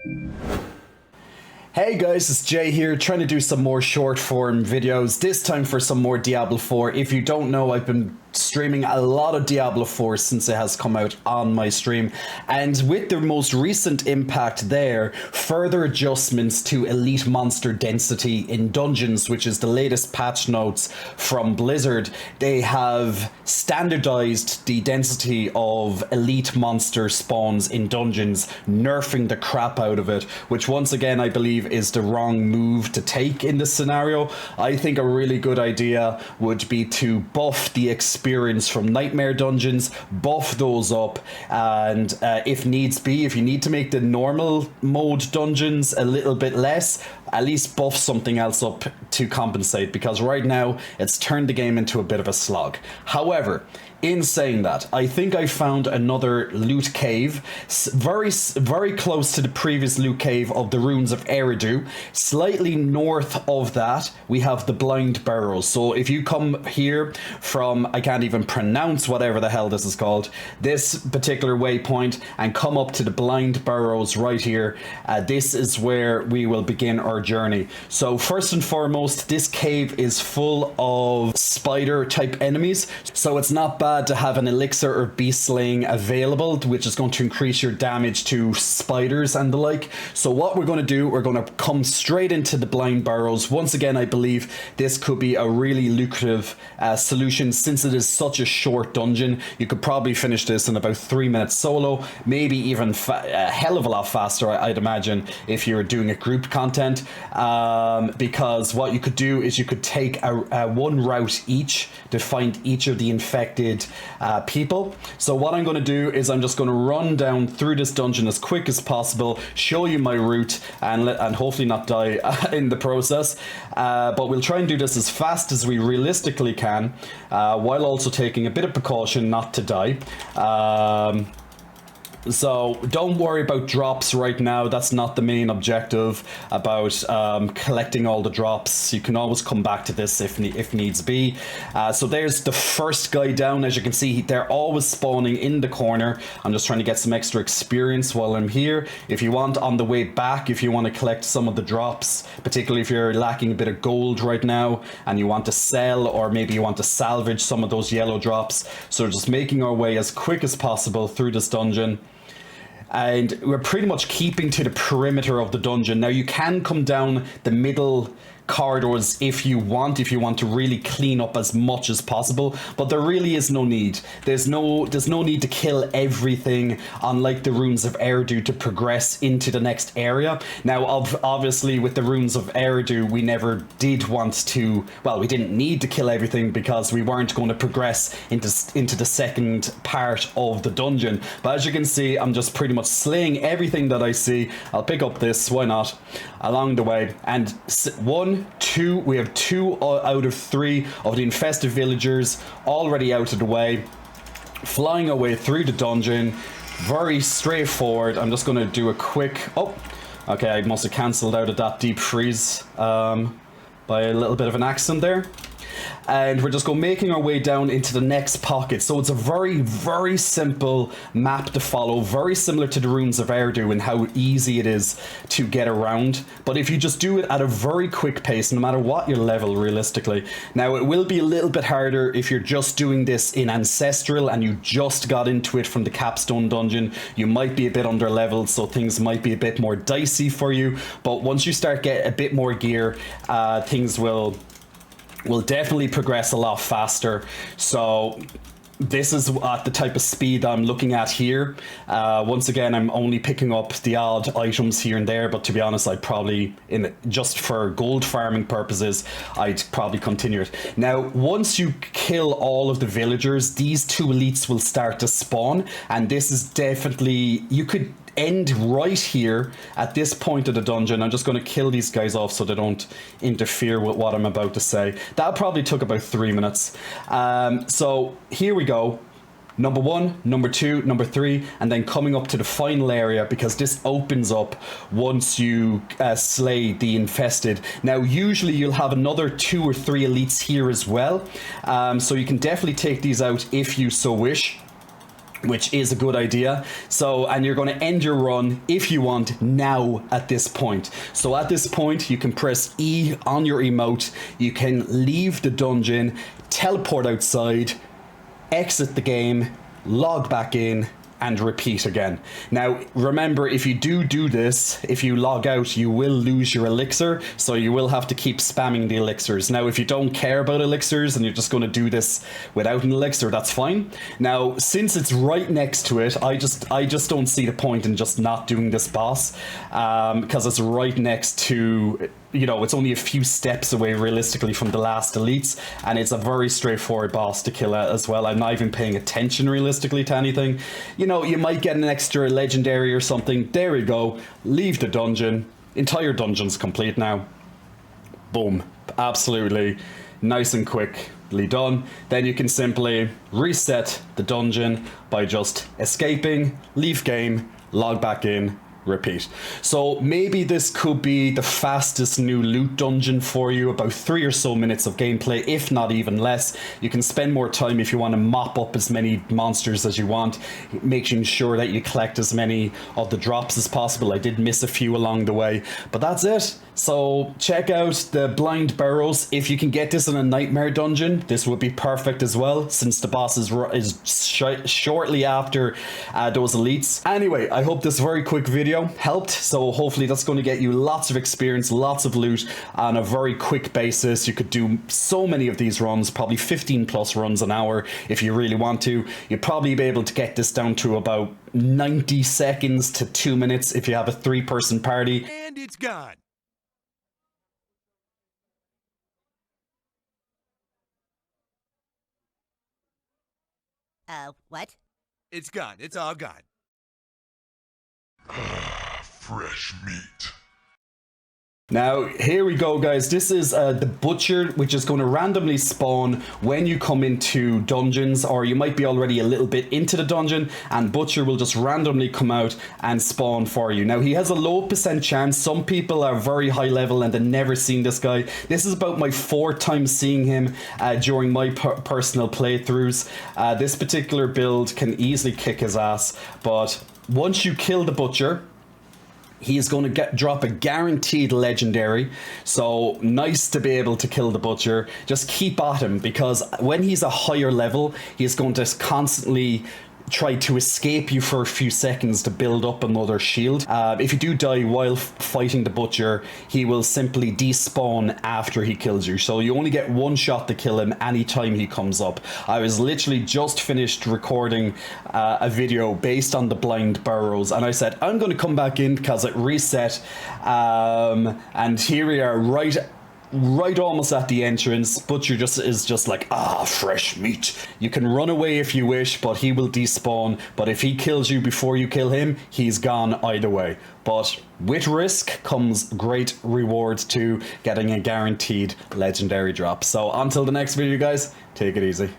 Hey guys, it's Jay here, trying to do some more short form videos, this time for some more Diablo 4. If you don't know, I've been streaming a lot of Diablo 4 since it has come out on my stream, and with the most recent impact there, further adjustments to elite monster density in dungeons, which is the latest patch notes from Blizzard, they have standardized the density of elite monster spawns in dungeons, nerfing the crap out of it, which once again I believe is the wrong move to take in this scenario. I think a really good idea would be to buff the experience from nightmare dungeons, buff those up, and if needs be, if you need to make the normal mode dungeons a little bit less, at least buff something else up to compensate, because right now it's turned the game into a bit of a slog. However, in saying that, I think I found another loot cave, very close to the previous loot cave of the Ruins of Eridu. Slightly north of that, we have the Blind Burrows. So if you come here from, I can't even pronounce whatever the hell this is called, this particular waypoint, and come up to the Blind Burrows right here, this is where we will begin our journey. So first and foremost, this cave is full of spider type enemies, so it's not bad to have an elixir or beast slaying available, which is going to increase your damage to spiders and the like. So what we're going to do, we're going to come straight into the Blind Burrows. Once again, I believe this could be a really lucrative solution, since it is such a short dungeon. You could probably finish this in about 3 minutes solo, maybe even a hell of a lot faster, I'd imagine, if you're doing a group content, because what you could do is you could take a one route each to find each of the infected people. So what I'm going to do is I'm just going to run down through this dungeon as quick as possible, show you my route, and hopefully not die in the process. But we'll try and do this as fast as we realistically can, while also taking a bit of precaution not to die. So don't worry about drops right now. That's not the main objective about collecting all the drops. You can always come back to this if needs be. So there's the first guy down. As you can see, they're always spawning in the corner. I'm just trying to get some extra experience while I'm here. If you want, on the way back, if you want to collect some of the drops, particularly if you're lacking a bit of gold right now and you want to sell, or maybe you want to salvage some of those yellow drops. So just making our way as quick as possible through this dungeon. And we're pretty much keeping to the perimeter of the dungeon. Now you can come down the middle corridors if you want to really clean up as much as possible, but there really is no need. There's no need to kill everything, unlike the Ruins of Eridu, to progress into the next area. Now obviously with the Ruins of Eridu, we never did want to, well, we didn't need to kill everything because we weren't going to progress into the second part of the dungeon. But as you can see, I'm just pretty much slaying everything that I see. I'll pick up this, why not, along the way. And we have 2 out of 3 of the infested villagers already out of the way, flying away through the dungeon. Very straightforward. I'm just going to do a quick, oh, okay, I must have cancelled out of that deep freeze by a little bit of an accident there. And we're just making our way down into the next pocket. So it's a very simple map to follow, very similar to the Ruins of Eridu and how easy it is to get around. But if you just do it at a very quick pace, no matter what your level realistically. Now it will be a little bit harder if you're just doing this in Ancestral and you just got into it from the Capstone dungeon. You might be a bit under leveled, so things might be a bit more dicey for you. But once you start getting a bit more gear, things will definitely progress a lot faster. So this is the type of speed I'm looking at here. Once again, I'm only picking up the odd items here and there, but to be honest, I'd probably, just for gold farming purposes, I'd probably continue it. Now, once you kill all of the villagers, these 2 elites will start to spawn, and this is definitely, you could end right here at this point of the dungeon. I'm just going to kill these guys off so they don't interfere with what I'm about to say. That probably took about 3 minutes. So here we go. Number 1, number 2, number 3, and then coming up to the final area, because this opens up once you slay the infested. Now usually you'll have another 2 or 3 elites here as well, so you can definitely take these out if you so wish. which is a good idea. So, and you're going to end your run if you want now at this point. So at this point, you can press E on your emote, you can leave the dungeon, teleport outside, exit the game, log back in, and repeat again. Now, remember, if you do this, if you log out, you will lose your elixir, so you will have to keep spamming the elixirs. Now, if you don't care about elixirs and you're just going to do this without an elixir, that's fine. Now, since it's right next to it, I just don't see the point in just not doing this boss, because it's right next to, you know, it's only a few steps away realistically from the last elites, and it's a very straightforward boss to kill as well. I'm not even paying attention realistically to anything. You know, you might get an extra legendary or something. There we go. Leave the dungeon. Entire dungeon's complete now. Boom. Absolutely nice and quickly done. Then you can simply reset the dungeon by just escaping, leave game, log back in, repeat. So maybe this could be the fastest new loot dungeon for you, about 3 or so minutes of gameplay, if not even less. You can spend more time if you want to mop up as many monsters as you want, making sure that you collect as many of the drops as possible. I did miss a few along the way, but that's it. So check out the blind burrows. If you can get this in a nightmare dungeon, this would be perfect as well, since the boss is shortly after those elites. Anyway, I hope this very quick video helped. So hopefully that's going to get you lots of experience, lots of loot on a very quick basis. You could do so many of these runs, probably 15 plus runs an hour if you really want to. You'd probably be able to get this down to about 90 seconds to 2 minutes if you have a 3-person party. And it's gone. What? It's gone. It's all gone. Fresh meat. Now, here we go, guys. This is the butcher, which is going to randomly spawn when you come into dungeons, or you might be already a little bit into the dungeon, and butcher will just randomly come out and spawn for you. Now, he has a low % chance. Some people are very high level and they've never seen this guy. This is about my 4th time seeing him during my personal playthroughs. This particular build can easily kick his ass, but once you kill the butcher, he is going to drop a guaranteed legendary. So nice to be able to kill the butcher. Just keep at him, because when he's a higher level, he's going to constantly try to escape you for a few seconds to build up another shield. If you do die while fighting the butcher, he will simply despawn after he kills you. So you only get 1 shot to kill him anytime he comes up. I was literally just finished recording a video based on the blind burrows, and I said I'm going to come back in because it reset, and here we are right almost at the entrance. Butcher is just like, fresh meat. You can run away if you wish, but he will despawn. But if he kills you before you kill him, he's gone either way. But with risk comes great rewards to getting a guaranteed legendary drop. So until the next video, guys, take it easy.